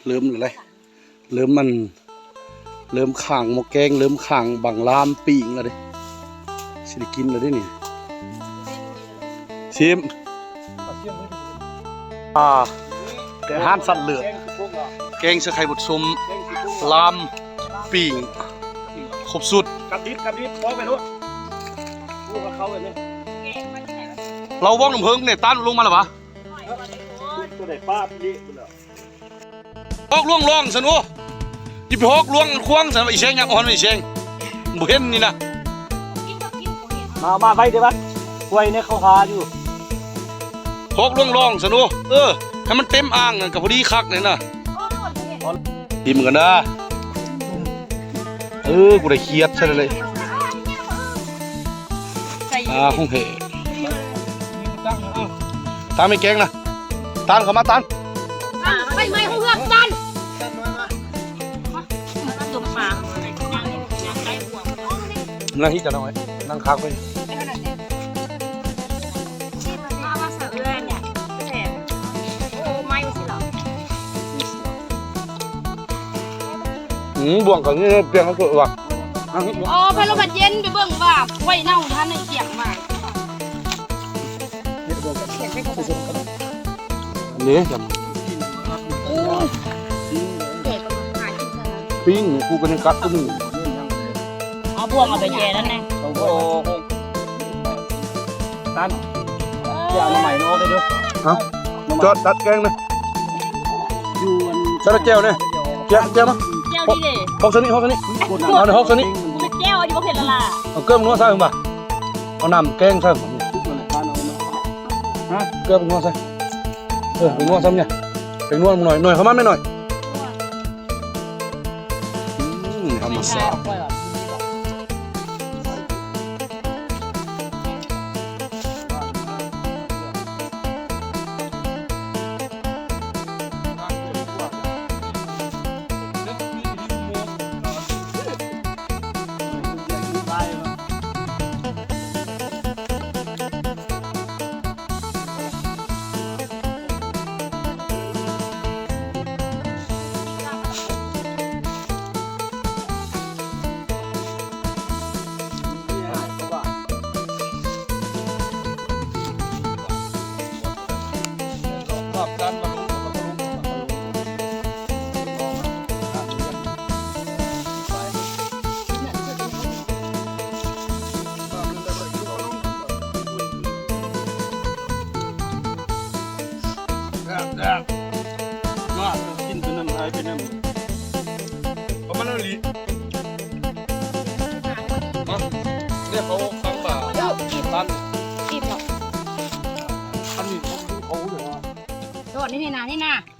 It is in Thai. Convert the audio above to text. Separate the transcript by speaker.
Speaker 1: เริ่มอะไรเริ่มมันเริ่มข่างหมกแกงเริ่มข่างบังลามปีงแล้วเด้สิได้กินแล้วเด้นี่ชิมแต่ห้านสัตว์เลือดแกงใส่ไข่บดซุมลามปีงครบสุดกับดิบพร้อมไปรู้พูดกับเขาเลยเนี่ยเราว่องน้ำเพิงเนี่ยต้านลงมาหรอวะตัวไหนป้าพี่ฮอกล่วงสนุกยิบฮอกล่วงควงสนุกอีเชงยังอ่อนอีเชงบุเห็นนี่นะมาไปเดี๋ยวบัดกล้วยเนี่ยเขาหาอยู่ฮอกล่วงสนุกให้มันเต็มอ่างกับพอดีคักเลยนะดีเหมือนกันนะกูได้เครียดใช่เลยห้องเหตานไม่แกงนะตานเข้ามาตาน
Speaker 2: ไม่เขาเลือกตัน
Speaker 1: นั่งที่จะนั่งไว้นั่งค้างไปบ่วงกับนี่เปลี่ยนเขาเกิดว่ะ
Speaker 2: อ๋อไปเราบัดเย็นไปเบิ่งว่าไว้เน่าท่านในเกียงมา
Speaker 1: นี่จำปิ้งกูกันกัดก็มึง
Speaker 2: เอาบ่วงเอาไปแย่นั่นเอง
Speaker 1: โอ้โหตันจะเอามาใหม่โน้ตเลยด้วยจอดตัดแกงนะจอดแก้วเนี่ยแก้วมั้ง
Speaker 2: แก้วนี่เลย
Speaker 1: ฮอกสนี่เอาในฮอกสนี่
Speaker 2: เป็นแก้วอันนี้ก็เผ็ดละล่ะ
Speaker 1: เอาเกลือมันนัวใส่ป่ะเอาน้ำแกงใส่เกลือเป็นนัวใส่เป็นนัวซ้ำเนี่ยเป็นนัวหน่อยเขามาไม่หน่อยทำมาสาบว่ากินเป็นน้ำลายเป็นน้ำเพราะมันอะไรเนี่ยเขาฟังบ่าตัน
Speaker 2: กินหรอ
Speaker 1: อันนี้เขาอยู่
Speaker 2: โดดนี่นะ